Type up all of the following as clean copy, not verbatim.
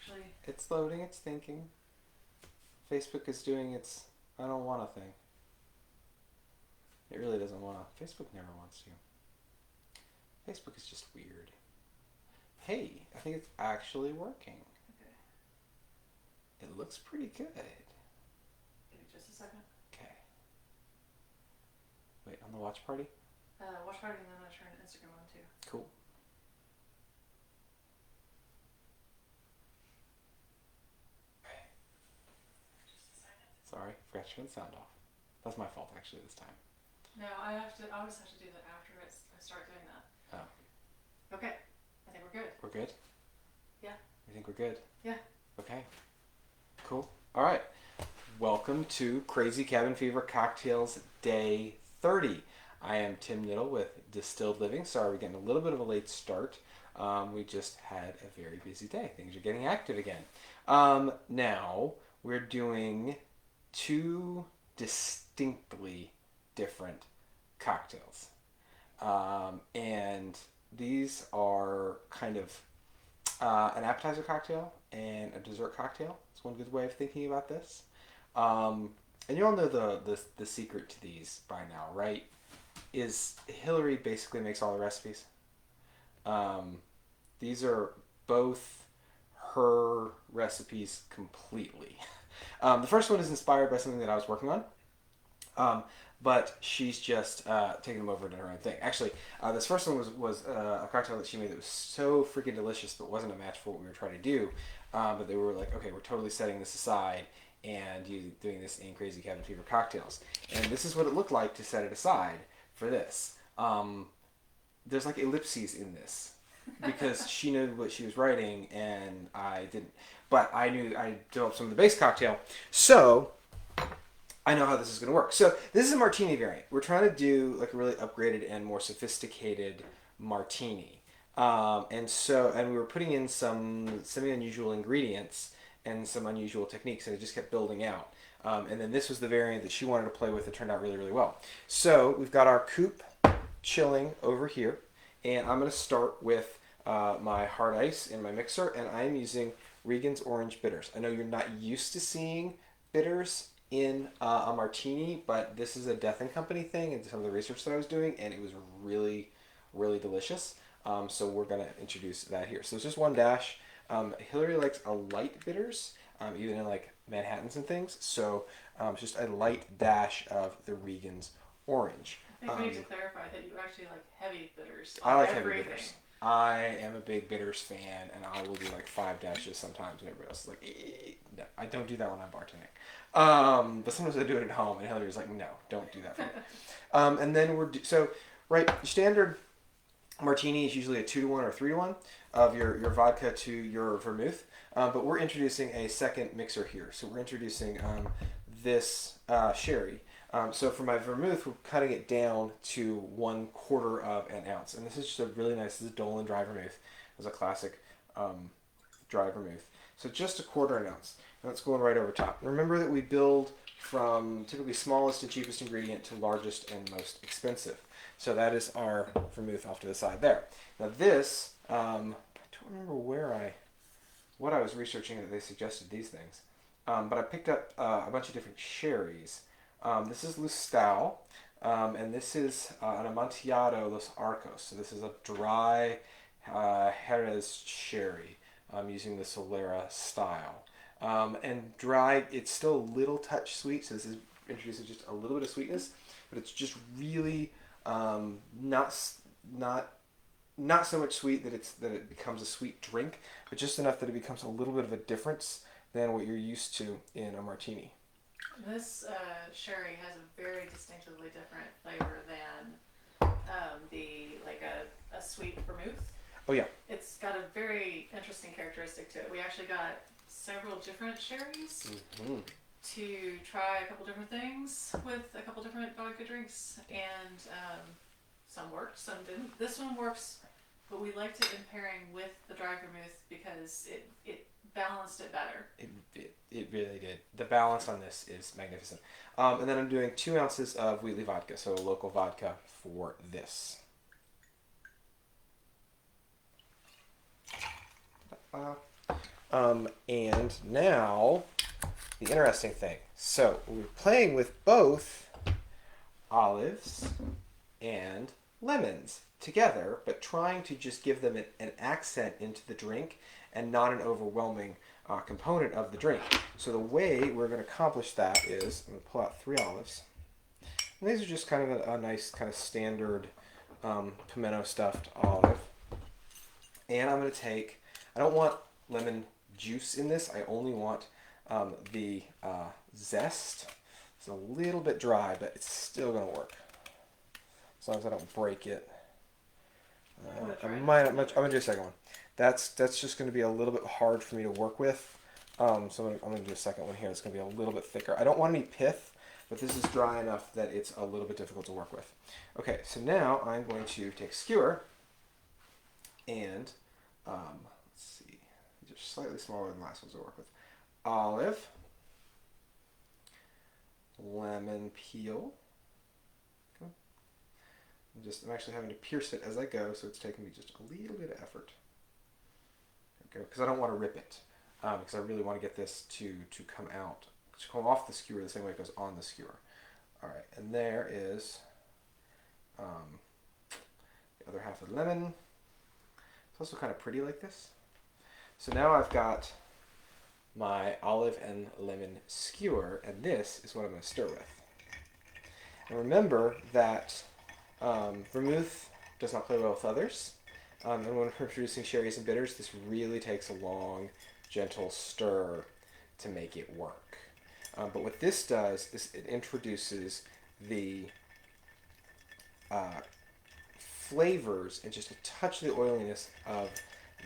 actually. It's loading, it's thinking. Facebook is doing its I don't wanna thing. It really doesn't wanna. Facebook never wants to. Facebook is just weird. Hey, I think it's actually working. Okay. It looks pretty good. Give me just a second. Okay. Wait, on the watch party? Watch party and then I'm gonna turn Instagram on too. Cool. Just a second. Sorry, forgot to turn the sound off. That's my fault actually this time. No, I always have to do that after I start doing that. Oh. Okay. I think we're good. We're good? Yeah. You think we're good? Yeah. Okay. Cool. All right. Welcome to Crazy Cabin Fever Cocktails Day 30. I am Tim Niddle with Distilled Living. Sorry, we're getting a little bit of a late start. We just had a very busy day. Things are getting active again. Now, we're doing two distinctly different cocktails. And these are kind of an appetizer cocktail and a dessert cocktail. It's one good way of thinking about this. And you all know the secret to these by now, right? Is Hillary basically makes all the recipes. Um, these are both her recipes completely. The first one is inspired by something that I was working on. Um, but she's just taking them over to her own thing. Actually, this first one was a cocktail that she made that was so freaking delicious, but wasn't a match for what we were trying to do. But they were like, okay, we're totally setting this aside and doing this in Crazy Cabin Fever cocktails. And this is what it looked like to set it aside for this. There's like ellipses in this because she knew what she was writing and I didn't. But I knew I developed some of the base cocktail, so I know how this is going to work. So this is a martini variant. We're trying to do like a really upgraded and more sophisticated martini. And we were putting in some semi-unusual ingredients and some unusual techniques, and it just kept building out. And then this was the variant that she wanted to play with. It turned out really, really well. So we've got our coupe chilling over here, and I'm going to start with my hard ice in my mixer, and I'm using Regan's Orange Bitters. I know you're not used to seeing bitters in a martini, but this is a Death and Company thing and some of the research that I was doing, and it was really, really delicious. So we're going to introduce that here. So it's just one dash. Hillary likes a light bitters, even in like Manhattans and things. So it's just a light dash of the Regan's Orange. I think we need to clarify that you actually like heavy bitters. I like heavy bitters. I am a big bitters fan, and I will do like 5 dashes sometimes, and everybody else is like, no, I don't do that when I'm bartending. But sometimes I do it at home, and Hillary's like, no, don't do that for me. And then right, standard martini is usually a 2-to-1 or 3-to-1 of your vodka to your vermouth. But we're introducing a second mixer here. So we're introducing this sherry. So for my vermouth, we're cutting it down to 1/4 of an ounce. And this is just a really nice, this is Dolan dry vermouth. It's a classic dry vermouth. So just 1/4 an ounce. And that's going right over top. Remember that we build from typically smallest and cheapest ingredient to largest and most expensive. So that is our vermouth off to the side there. Now this, I don't remember what I was researching that they suggested these things. But I picked up a bunch of different sherries. This is Lustau, and this is an Amontillado Los Arcos. So this is a dry Jerez sherry using the Solera style. And dry, it's still a little touch sweet, so this introduces just a little bit of sweetness, but it's just really not so much sweet that it becomes a sweet drink, but just enough that it becomes a little bit of a difference than what you're used to in a martini. This sherry has a very distinctively different flavor than a sweet vermouth. Oh yeah. It's got a very interesting characteristic to it. We actually got several different sherries to try a couple different things with a couple different vodka drinks, and some worked, some didn't. This one works, but we liked it in pairing with the dry vermouth because it balanced it better. It really did. The balance on this is magnificent. And then I'm doing 2 ounces of Wheatley vodka, so local vodka for this. And now, the interesting thing. So, we're playing with both olives and lemons together, but trying to just give them an accent into the drink and not an overwhelming component of the drink. So the way we're going to accomplish that is, I'm going to pull out 3 olives. And these are just kind of a nice kind of standard pimento stuffed olive. And I'm going to take, I don't want lemon juice in this, I only want the zest. It's a little bit dry, but it's still going to work. As long as I don't break it. I'm going to do a second one. That's just going to be a little bit hard for me to work with. So I'm going to do a second one here. It's going to be a little bit thicker. I don't want any pith, but this is dry enough that it's a little bit difficult to work with. Okay, so now I'm going to take a skewer and, let's see, these are slightly smaller than the last ones to work with. Olive, lemon peel. I'm actually having to pierce it as I go, so it's taking me just a little bit of effort. Because I don't want to rip it, because I really want to get this to come out, to come off the skewer the same way it goes on the skewer. All right, and there is the other half of the lemon. It's also kind of pretty like this. So now I've got my olive and lemon skewer, and this is what I'm going to stir with. And remember that vermouth does not play well with others. And when we're producing sherries and bitters, this really takes a long, gentle stir to make it work. But what this does is it introduces the flavors and just a touch of the oiliness of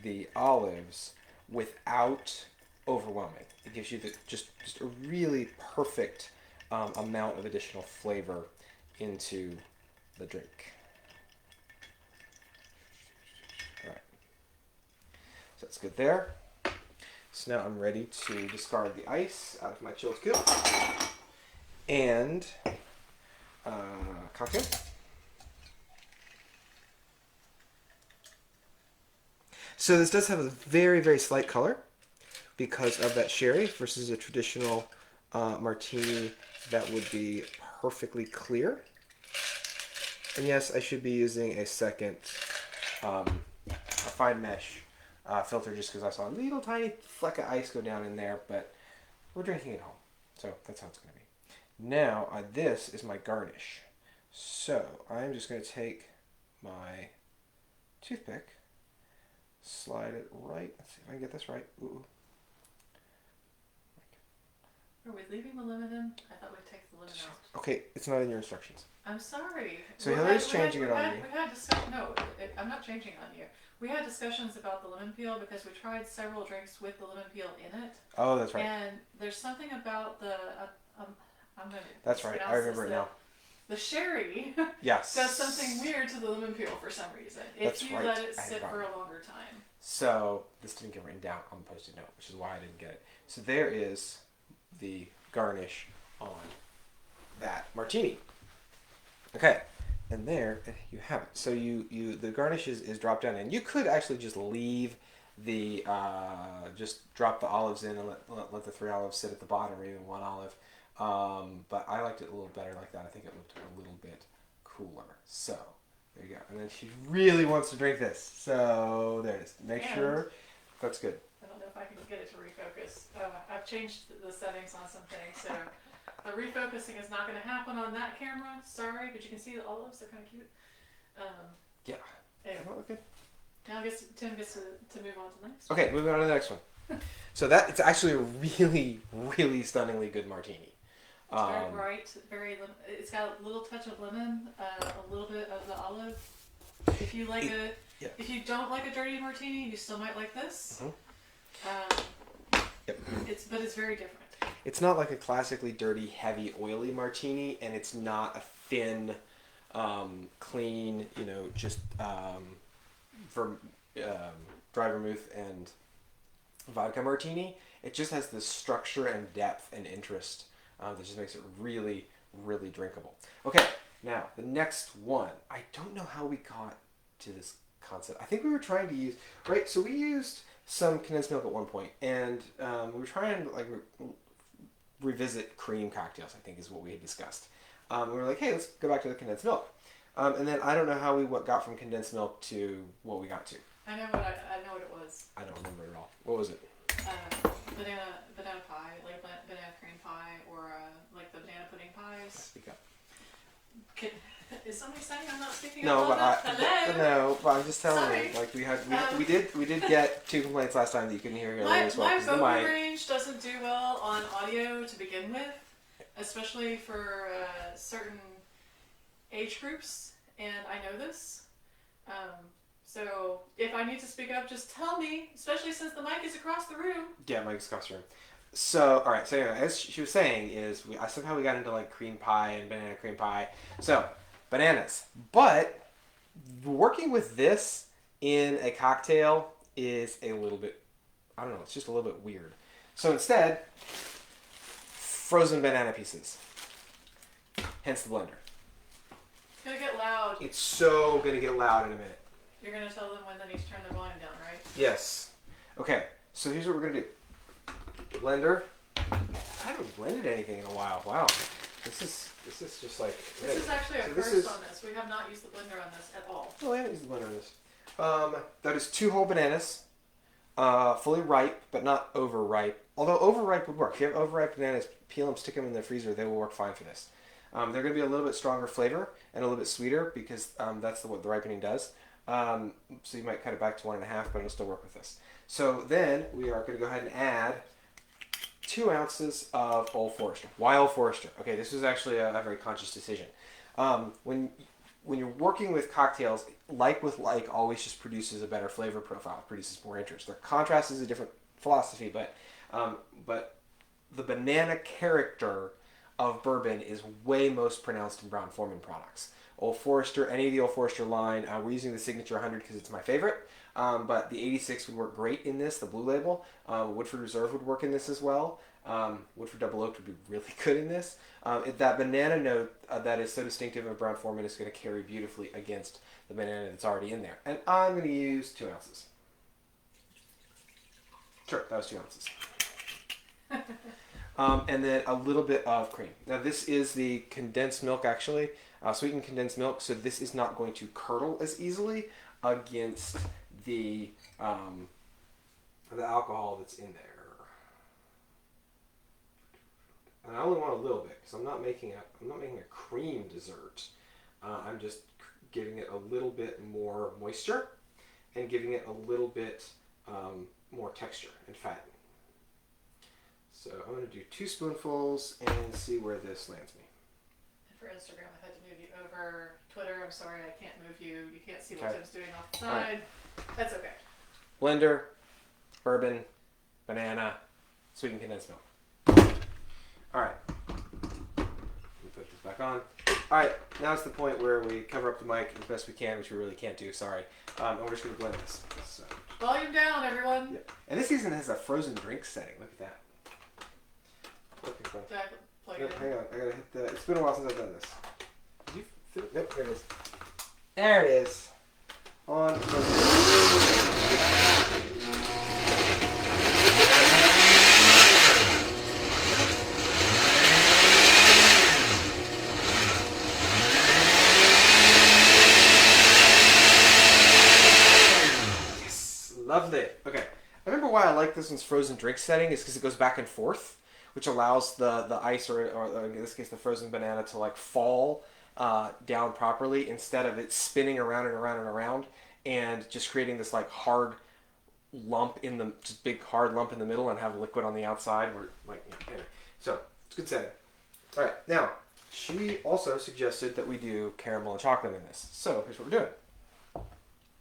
the olives without overwhelming. It gives you just a really perfect amount of additional flavor into the drink. All right, so that's good there. So now I'm ready to discard the ice out of my chilled cube and cocktail. So this does have a very, very slight color because of that sherry versus a traditional martini that would be perfectly clear. And yes, I should be using a second a fine mesh filter just because I saw a little tiny fleck of ice go down in there, but we're drinking at home, so that's how it's going to be. Now, this is my garnish. So I'm just going to take my toothpick, slide it right. Let's see if I can get this right. Ooh. Are we leaving the lemon in? I thought we'd take the lemon out. Okay, it's not in your instructions. I'm sorry. So Hillary's changing it on me. We had no, I'm not changing it on you. We had discussions about the lemon peel because we tried several drinks with the lemon peel in it. Oh, that's right. And there's something about the I'm gonna. That's right. I remember it now. The sherry yes. does something weird to the lemon peel for some reason. That's if you right. let it sit for a longer time. So this didn't get written down on the Post-it note, which is why I didn't get it. So there is the garnish on that martini. Okay, and there you have it. So the garnish is dropped down, and you could actually just leave the just drop the olives in and let the 3 olives sit at the bottom, or even 1 olive. But I liked it a little better like that. I think it looked a little bit cooler. So there you go. And then she really wants to drink this. So there it is. Make sure that's good. I don't know if I can get it to refocus. I've changed the settings on some things, so the refocusing is not going to happen on that camera. Sorry, but you can see the olives. They're kind of cute. Yeah. Anyway. Okay. Now Tim gets to move on to the next one. Okay, moving on to the next one. So it's actually a really, really stunningly good martini. It's very bright, it's got a little touch of lemon, a little bit of the olive. If you like if you don't like a dirty martini, you still might like this. Mm-hmm. But it's very different. It's not like a classically dirty, heavy, oily martini, and it's not a thin, clean, just dry vermouth and vodka martini. It just has this structure and depth and interest that just makes it really, really drinkable. Okay, now the next one. I don't know how we got to this concept. I think we were trying to use, right, so we used some condensed milk at one point, and we were trying to like revisit cream cocktails. I think is what we had discussed. We were like, hey, let's go back to the condensed milk, and then I don't know how we got from condensed milk to what we got to. I know what it was. I don't remember at all. What was it? Banana pie, like banana cream pie, or like the banana pudding pies. Speak up. Is somebody saying I'm not speaking No, up? but no, but I'm just telling Sorry. you. Like we did get 2 complaints last time that you couldn't hear here as well. My vocal range doesn't do well on audio to begin with, especially for certain age groups, and I know this. So if I need to speak up, just tell me, especially since the mic is across the room. Yeah, mic's across the room. So, all right. So anyway, as she was saying, somehow we got into like cream pie and banana cream pie. So bananas, but working with this in a cocktail is a little bit, I don't know, it's just a little bit weird. So instead, frozen banana pieces. Hence the blender. It's gonna get loud. It's so gonna get loud in a minute. You're gonna tell them when they need to turn their volume down, right? Yes. Okay. So here's what we're gonna do. Blender. I haven't blended anything in a while. Wow. This is just like. This is actually a first on this. We have not used the blender on this at all. Oh, I haven't used the blender on this. That is 2 whole bananas, fully ripe but not overripe. Although overripe would work. If you have overripe bananas, peel them, stick them in the freezer. They will work fine for this. They're going to be a little bit stronger flavor and a little bit sweeter because that's what the ripening does. So you might cut it back to 1.5, but it'll still work with this. So then we are going to go ahead and add 2 ounces of Old Forester. Why Old Forester? Okay, this was actually a very conscious decision. When you're working with cocktails, like with like always just produces a better flavor profile, produces more interest. Their contrast is a different philosophy, but the banana character of bourbon is way most pronounced in Brown-Forman products. Old Forester, any of the Old Forester line, we're using the Signature 100 because it's my favorite, but the 86 would work great in this, the blue label. Woodford Reserve would work in this as well. Woodford Double Oaked would be really good in this. That banana note that is so distinctive of Brown-Forman is going to carry beautifully against the banana that's already in there. And I'm going to use 2 ounces. Sure, that was 2 ounces. And then a little bit of cream. Now this is the condensed milk actually, sweetened condensed milk, so this is not going to curdle as easily against the alcohol that's in there. And I only want a little bit because I'm not making a cream dessert. I'm just giving it a little bit more moisture and giving it a little bit more texture and fat. So I'm going to do 2 spoonfuls and see where this lands me. And for Instagram, I had to move you over. Twitter, I'm sorry, I can't move you. You can't see what Okay. Tim's doing off the side. Right. That's okay. Blender, bourbon, banana, sweetened condensed milk. All right. Let me put this back on. All right, now it's the point where we cover up the mic as best we can, which we really can't do, sorry. And we're just going to blend this. So. Volume down, everyone. Yeah. And this season has a frozen drink setting. Look at that. Okay, Did I plug it in? hang on, I gotta hit the. It's been a while since I've done this. Did you fit it? Nope, there it is. There it is. On. Yes, lovely. Okay, I remember why I like this one's frozen drink setting is because it goes back and forth, which allows the ice or in this case the frozen banana to like fall down properly instead of it spinning around and around and around and just creating this like hard lump in the just big hard lump in the middle and have liquid on the outside. Where like anyway. So it's a good setting. All right, now she also suggested that we do caramel and chocolate in this. So here's what we're doing.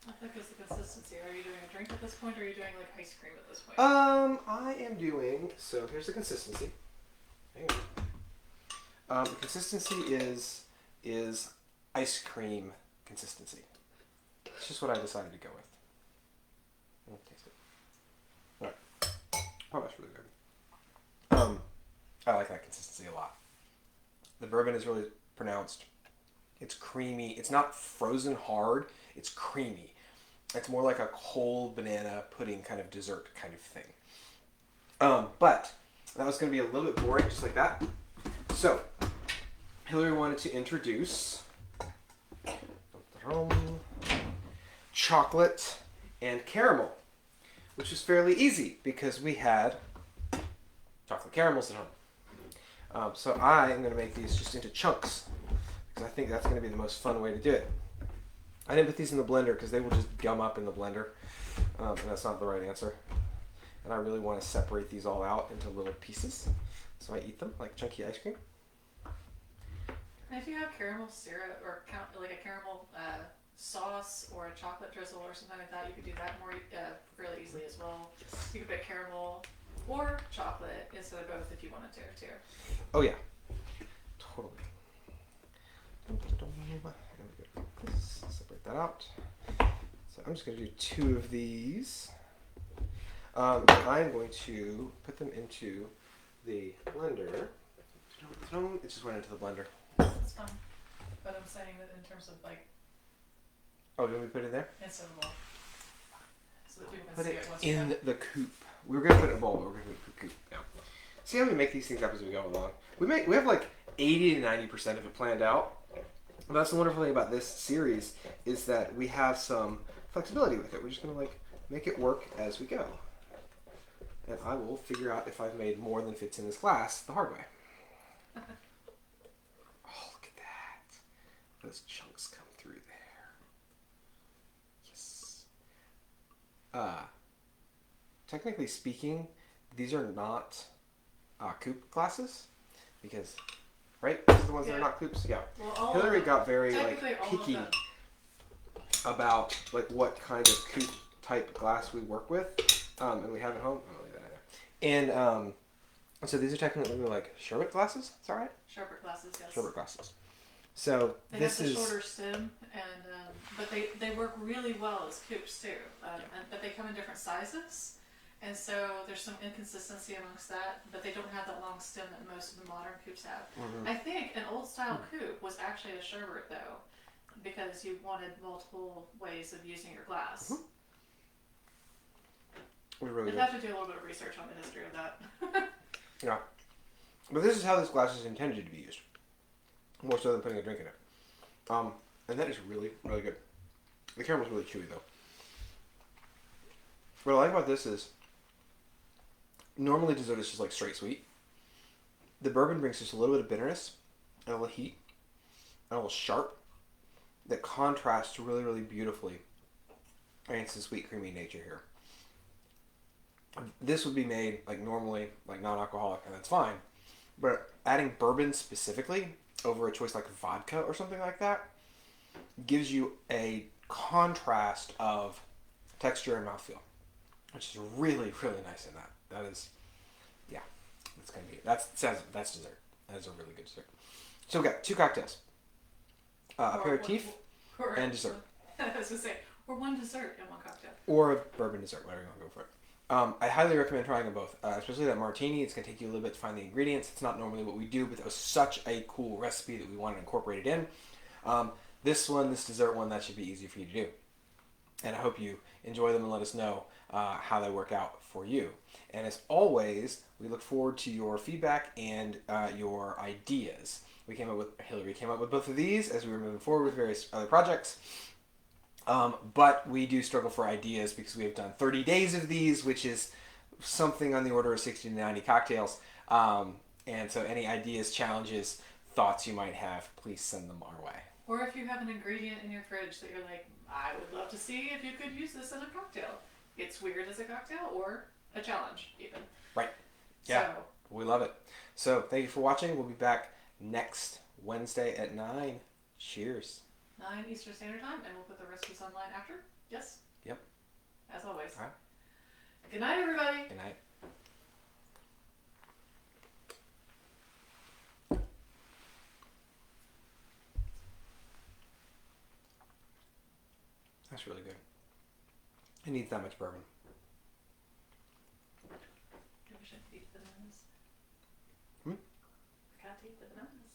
I think it's the consistency. Are you doing a drink at this point, or are you doing like ice cream at this point? I am doing, so here's the consistency. Hang on. The consistency is ice cream consistency. It's just what I decided to go with. I'll taste it. Alright. Oh, that's really good. I like that consistency a lot. The bourbon is really pronounced. It's creamy. It's not frozen hard. It's creamy. It's more like a cold banana pudding kind of dessert kind of thing. But that was going to be a little bit boring, just like that. So, Hillary wanted to introduce chocolate and caramel, which was fairly easy because we had chocolate caramels at home. So I am going to make these just into chunks because I think that's going to be the most fun way to do it. I didn't put these in the blender because they will just gum up in the blender, and that's not the right answer. And I really want to separate these all out into little pieces, so I eat them like chunky ice cream. And if you have caramel syrup or like a caramel sauce or a chocolate drizzle or something like that, you could do that more fairly easily as well. You could put caramel or chocolate instead of both if you wanted to too. Oh yeah, totally. Separate that out. So I'm just going to do 2 of these. I'm going to put them into the blender. It just went into the blender. That's fine. But I'm saying that in terms of like. Oh, do you want me to put it in there? Instead of a bowl. So that people can Put see it it once in the coop. We were going to put it in a bowl, but we're going to put it in the coop. Yeah. See how we make these things up as we go along? We have like 80 to 90% of it planned out. And that's the wonderful thing about this series is that we have some flexibility with it. We're just going to like make it work as we go. And I will figure out if I've made more than fits in this glass the hard way. Oh, look at that. Those chunks come through there. Yes. Technically speaking, these are not coupe glasses because, right? These are the ones that are not coupes. Yeah. Well, Hillary got very like all picky about like what kind of coupe type glass we work with, and we have at home. I'll leave that in there. And so these are technically like sherbet glasses. Is that right? Sherbet glasses, yes. Sherbet glasses. So they this have the is shorter stem, and but they work really well as coupes too. But they come in different sizes, and so there's some inconsistency amongst that. But they don't have that long stem that most of the modern coupes have. Mm-hmm. I think an old style coupe was actually a sherbet though, because you wanted multiple ways of using your glass. Mm-hmm. We really You'd have to do a little bit of research on the history of that. Yeah, but this is how this glass is intended to be used, more so than putting a drink in it. And that is really, really good. The caramel's really chewy though. What I like about this is, normally dessert is just like straight sweet. The bourbon brings just a little bit of bitterness, and a little heat, and a little sharp, that contrasts really, really beautifully against the sweet, creamy nature here. This would be made like normally, like non-alcoholic, and that's fine. But adding bourbon specifically over a choice like vodka or something like that gives you a contrast of texture and mouthfeel, which is really, really nice in that. That is, yeah, that's gonna be that's dessert. That is a really good dessert. So we got 2 cocktails, aperitif and dessert. I was gonna say, or one dessert and one cocktail, or a bourbon dessert, whatever you want to go for it. I highly recommend trying them both, especially that martini. It's going to take you a little bit to find the ingredients. It's not normally what we do, but it was such a cool recipe that we wanted to incorporate it in. This dessert one, that should be easy for you to do. And I hope you enjoy them and let us know how they work out for you. And as always, we look forward to your feedback and your ideas. Hillary came up with both of these as we were moving forward with various other projects. But we do struggle for ideas because we have done 30 days of these, which is something on the order of 60 to 90 cocktails. And so any ideas, challenges, thoughts you might have, please send them our way. Or if you have an ingredient in your fridge that you're like, I would love to see if you could use this in a cocktail. It's weird as a cocktail or a challenge even. Right. Yeah. So, we love it. So thank you for watching. We'll be back next Wednesday at 9. Cheers. 9 Eastern Standard Time, and we'll put the recipes online after. Yes? Yep. As always. All right. Good night, everybody. Good night. That's really good. It needs that much bourbon. I wish I could eat bananas. Hmm? I can't eat the bananas.